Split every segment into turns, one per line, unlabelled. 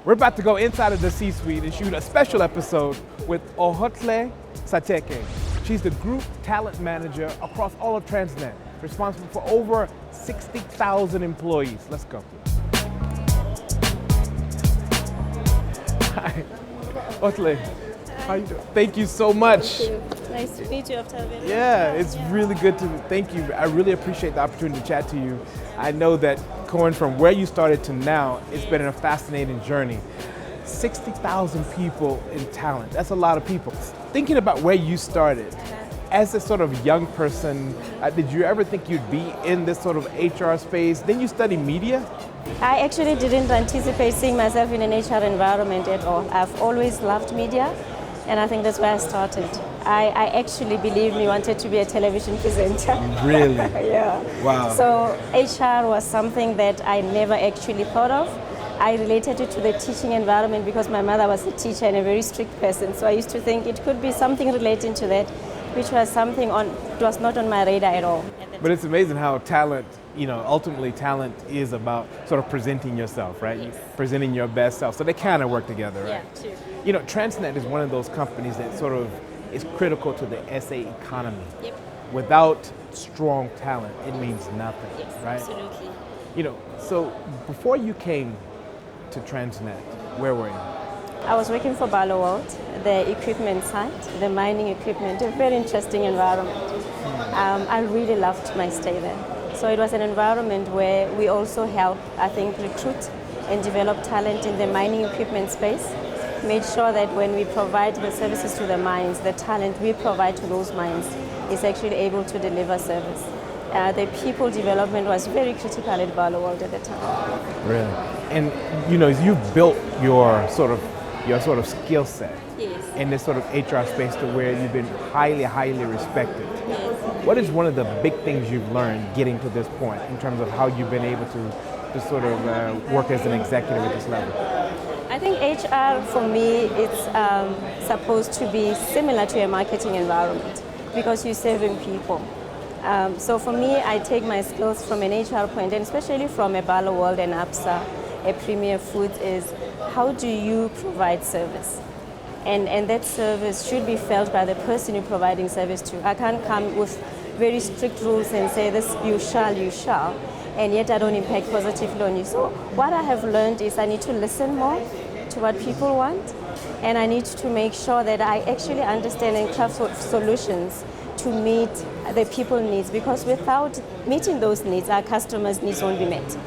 We're about to go inside of the C-suite and shoot a special episode with Ogotlhe Sathekge. She's the group talent manager across all of Transnet, responsible for over 60,000 employees. Let's go. Hi, Ogotlhe. How you doing? Thank you so much.
Thank you. Nice to meet you after a very
Yeah, it's really good to, thank you. I really appreciate the opportunity to chat to you. I know that going from where you started to now, it's been a fascinating journey. 60,000 people in talent, that's a lot of people. Thinking about where you started, as a sort of young person, did you ever think you'd be in this sort of HR space? Then you study media?
I actually didn't anticipate seeing myself in an HR environment at all. I've always loved media, and I think that's where I started. I actually, believe me, wanted to be a television presenter.
Really?
Yeah.
Wow.
So HR was something that I never actually thought of. I related it to the teaching environment because my mother was a teacher and a very strict person. So I used to think it could be something relating to that, which was something it was not on my radar at all.
But it's amazing how talent, ultimately talent is about sort of presenting yourself, right?
Yes.
Presenting your best self. So they kind of work together, right?
Yeah, true.
Transnet is one of those companies that sort of is critical to the SA economy.
Yep.
Without strong talent, it means nothing,
Yes,
right?
absolutely.
So before you came to Transnet, where were you?
I was working for World, the equipment site, the mining equipment, a very interesting environment. I really loved my stay there. So it was an environment where we also help, I think, recruit and develop talent in the mining equipment space. Made sure that when we provide the services to the mines, the talent we provide to those mines is actually able to deliver service. The people development was very critical at World at the time.
Really? And you've built your sort of skill set
Yes.
in this sort of HR space to where you've been highly, highly respected.
Yes.
What is one of the big things you've learned getting to this point in terms of how you've been able to sort of work as an executive at this level?
I think HR for me it's supposed to be similar to a marketing environment because you're serving people. So for me, I take my skills from an HR point, and especially from a World and APSA, a Premier Foods, is how do you provide service? And that service should be felt by the person you're providing service to. I can't come with very strict rules and say this you shall, and yet I don't impact positively on you. So what I have learned is I need to listen more to what people want, and I need to make sure that I actually understand and craft solutions to meet the people's needs, because without meeting those needs, our customers' needs won't be met.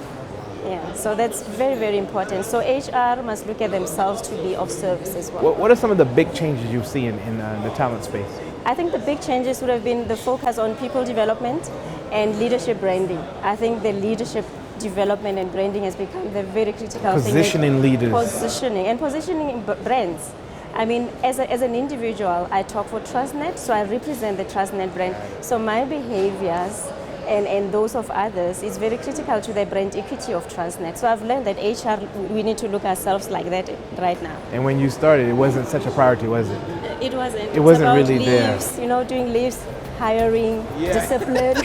Yeah, so that's very, very important. So HR must look at themselves to be of service as well.
What are some of the big changes you've seen in the talent space?
I think the big changes would have been the focus on people development and leadership branding. I think the leadership development and branding has become the very critical thing.
Positioning leaders.
Positioning brands. I mean, as an individual, I talk for Transnet, so I represent the Transnet brand. So my behaviors and those of others is very critical to the brand equity of Transnet. So I've learned that HR, we need to look ourselves like that right now.
And when you started, it wasn't such a priority, was it?
It wasn't.
It wasn't
about
really
leaves,
there.
Doing leaves, hiring, discipline.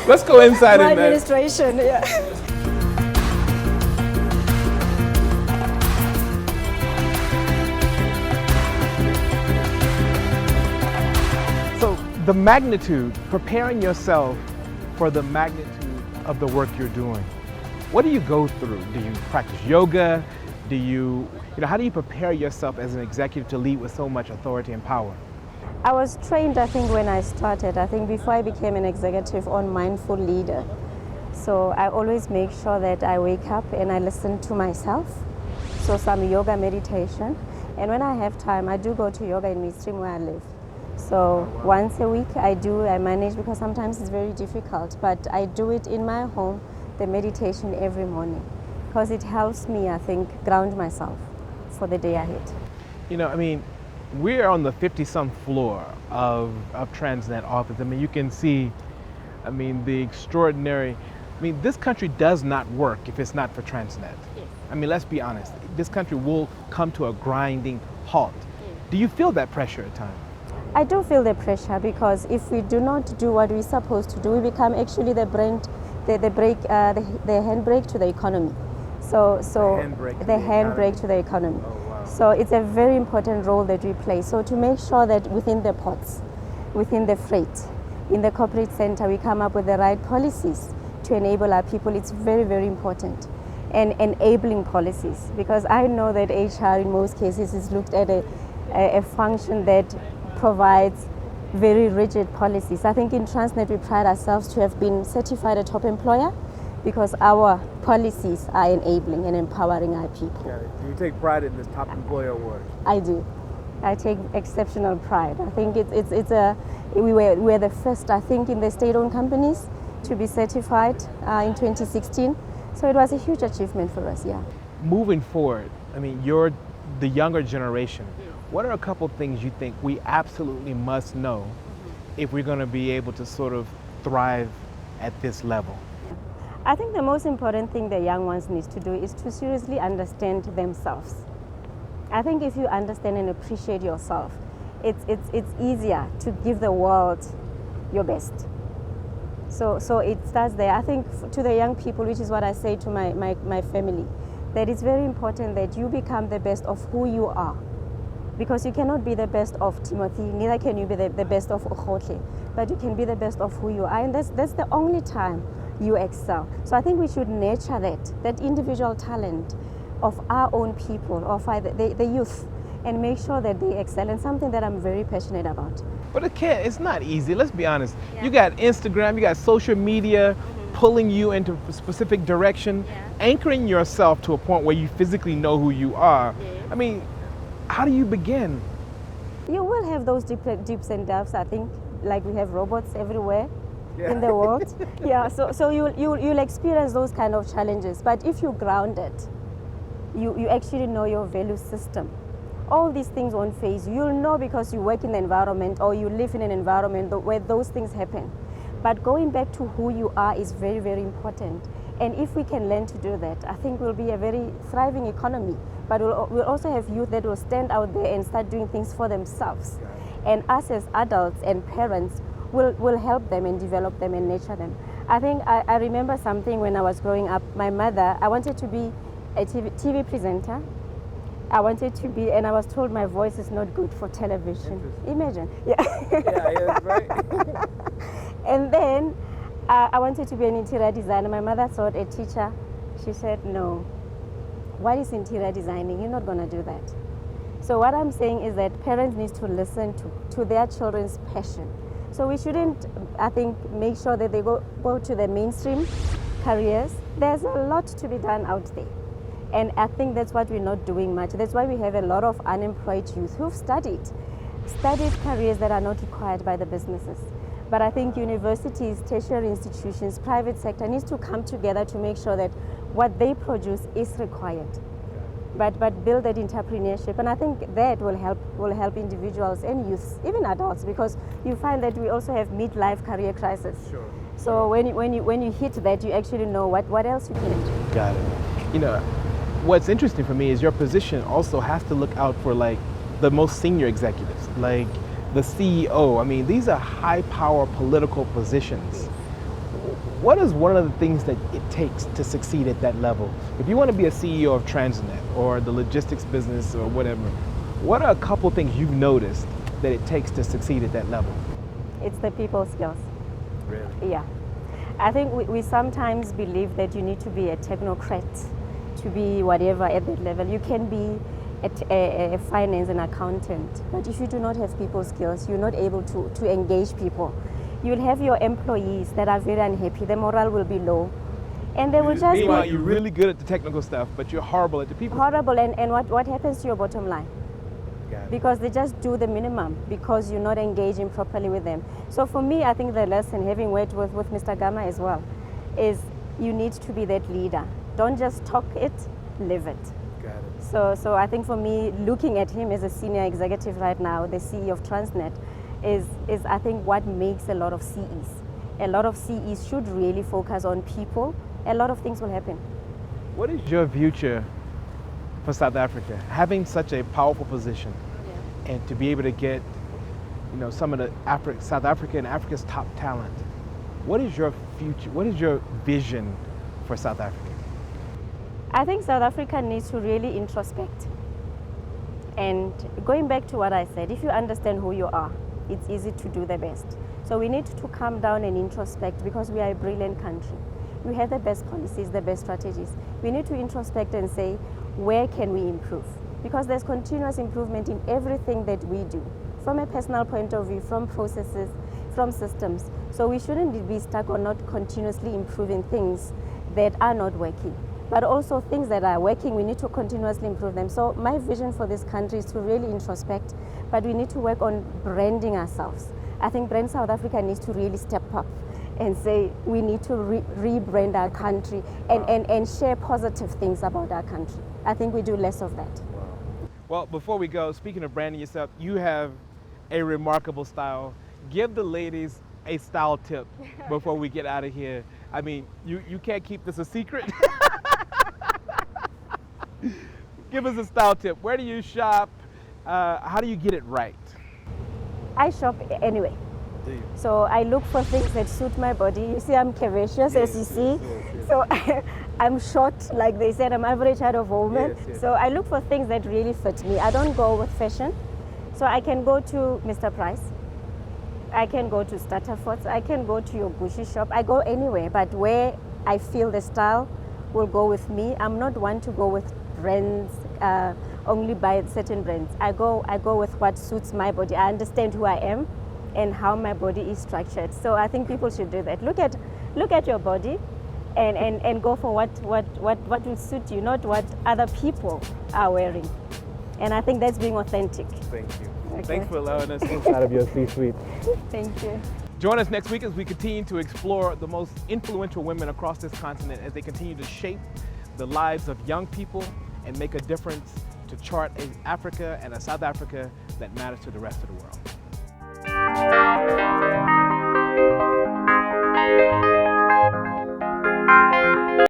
Let's go inside
My
and
administration, yeah.
So the magnitude, preparing yourself for the magnitude of the work you're doing. What do you go through? Do you practice yoga? How do you prepare yourself as an executive to lead with so much authority and power?
I was trained, I think, when I started, before I became an executive, on mindful leader. So I always make sure that I wake up and I listen to myself. So some yoga meditation. And when I have time, I do go to yoga in midstream where I live. So once a week I manage, because sometimes it's very difficult, but I do it in my home, the meditation every morning, because it helps me, I think, ground myself for the day ahead.
We're on the 50-some floor of Transnet office. You can see, the extraordinary, this country does not work if it's not for Transnet.
Yes.
Let's be honest. This country will come to a grinding halt.
Yes.
Do you feel that pressure at times?
I do feel the pressure, because if we do not do what we're supposed to do, we become actually the handbrake to the economy. So
handbrake to
the
the
handbrake
economy.
to the economy.
Oh, wow.
So it's a very important role that we play. So to make sure that within the ports, within the freight, in the corporate center, we come up with the right policies to enable our people. It's very, very important. And enabling policies, because I know that HR in most cases is looked at a function that provides very rigid policies. I think in Transnet we pride ourselves to have been certified a top employer because our policies are enabling and empowering our people.
Got it. You take pride in this top employer award.
I do. I take exceptional pride. I think we were the first, I think, in the state-owned companies to be certified in 2016. So it was a huge achievement for us, yeah.
Moving forward, I mean, you're the younger generation. What are a couple things you think we absolutely must know if we're going to be able to sort of thrive at this level?
I think the most important thing the young ones need to do is to seriously understand themselves. I think if you understand and appreciate yourself, it's easier to give the world your best. So it starts there. I think to the young people, which is what I say to my family, that it's very important that you become the best of who you are. Because you cannot be the best of Timothy, neither can you be the best of Ogotlhe, but you can be the best of who you are, and that's the only time you excel. So I think we should nurture that individual talent of our own people, of the youth, and make sure that they excel, and something that I'm very passionate about.
But it's not easy, let's be honest. Yeah. You got Instagram, you got social media pulling you into a specific direction, anchoring yourself to a point where you physically know who you are. I mean, how do you begin?
You will have those dips and downs, I think, like we have robots everywhere in the world. So you'll experience those kind of challenges. But if you're grounded, you actually know your value system. All these things won't phase you. You'll know because you work in the environment or you live in an environment where those things happen. But going back to who you are is very, very important. And if we can learn to do that, I think we'll be a very thriving economy. But we'll also have youth that will stand out there and start doing things for themselves. And us as adults and parents will help them and develop them and nurture them. I think I remember something when I was growing up. My mother, I wanted to be a TV presenter. I wanted to be, and I was told my voice is not good for television. Imagine.
That's right.
And then I wanted to be an interior designer. My mother thought a teacher. She said, no. What is interior designing? You're not going to do that. So what I'm saying is that parents need to listen to their children's passion. So we shouldn't, I think, make sure that they go to the mainstream careers. There's a lot to be done out there. And I think that's what we're not doing much. That's why we have a lot of unemployed youth who've studied careers that are not required by the businesses. But I think universities, tertiary institutions, private sector needs to come together to make sure that what they produce is required. But build that entrepreneurship, and I think that will help individuals and youths, even adults, because you find that we also have midlife career crisis.
Sure.
So when you hit that, you actually know what else you can do.
Got it. You know, what's interesting for me is your position also has to look out for like the most senior executives, like the CEO. I mean, these are high power political positions. What is one of the things that it takes to succeed at that level? If you want to be a CEO of Transnet or the logistics business or whatever, what are a couple things you've noticed that it takes to succeed at that level?
It's the people skills.
Really?
Yeah. I think we sometimes believe that you need to be a technocrat to be whatever at that level. You can be a finance and accountant, but if you do not have people skills, you're not able to engage people. You'll have your employees that are very unhappy, the morale will be low, and they will just...
Meanwhile, you're really good at the technical stuff, but you're horrible at the people.
Horrible, and what happens to your bottom line? Because they just do the minimum because you're not engaging properly with them. So for me, I think the lesson, having worked with Mr. Gama as well, is you need to be that leader. Don't just talk it, live it.
Got it.
So I think for me, looking at him as a senior executive right now, the CEO of Transnet, is I think what makes a lot of CEs. A lot of CEs should really focus on people. A lot of things will happen.
What is your future for South Africa? Having such a powerful position, and to be able to get, some of the South Africa and Africa's top talent. What is your future? What is your vision for South Africa?
I think South Africa needs to really introspect. And going back to what I said, if you understand who you are, it's easy to do the best. So we need to calm down and introspect because we are a brilliant country. We have the best policies, the best strategies. We need to introspect and say, where can we improve? Because there's continuous improvement in everything that we do, from a personal point of view, from processes, from systems. So we shouldn't be stuck on not continuously improving things that are not working. But also things that are working, we need to continuously improve them. So my vision for this country is to really introspect, but we need to work on branding ourselves. I think Brand South Africa needs to really step up and say we need to rebrand our country and share positive things about our country. I think we do less of that.
Wow. Well, before we go, speaking of branding yourself, you have a remarkable style. Give the ladies a style tip before we get out of here. I mean, you can't keep this a secret. Give us a style tip. Where do you shop? How do you get it right?
I shop anyway. So I look for things that suit my body. You see, I'm curvaceous, as you see. Yes. So I'm short, like they said, I'm average height of woman. Yes. So I look for things that really fit me. I don't go with fashion. So I can go to Mr. Price. I can go to Stutterfords. I can go to your Gucci shop. I go anywhere, but where I feel the style will go with me. I'm not one to go with brands, only buy certain brands. I go with what suits my body. I understand who I am and how my body is structured. So I think people should do that. Look at your body and go for what will suit you, not what other people are wearing. And I think that's being authentic.
Thank you. Okay. Thanks for allowing us inside of your C-suite.
Thank you.
Join us next week as we continue to explore the most influential women across this continent as they continue to shape the lives of young people and make a difference to chart an Africa and a South Africa that matters to the rest of the world.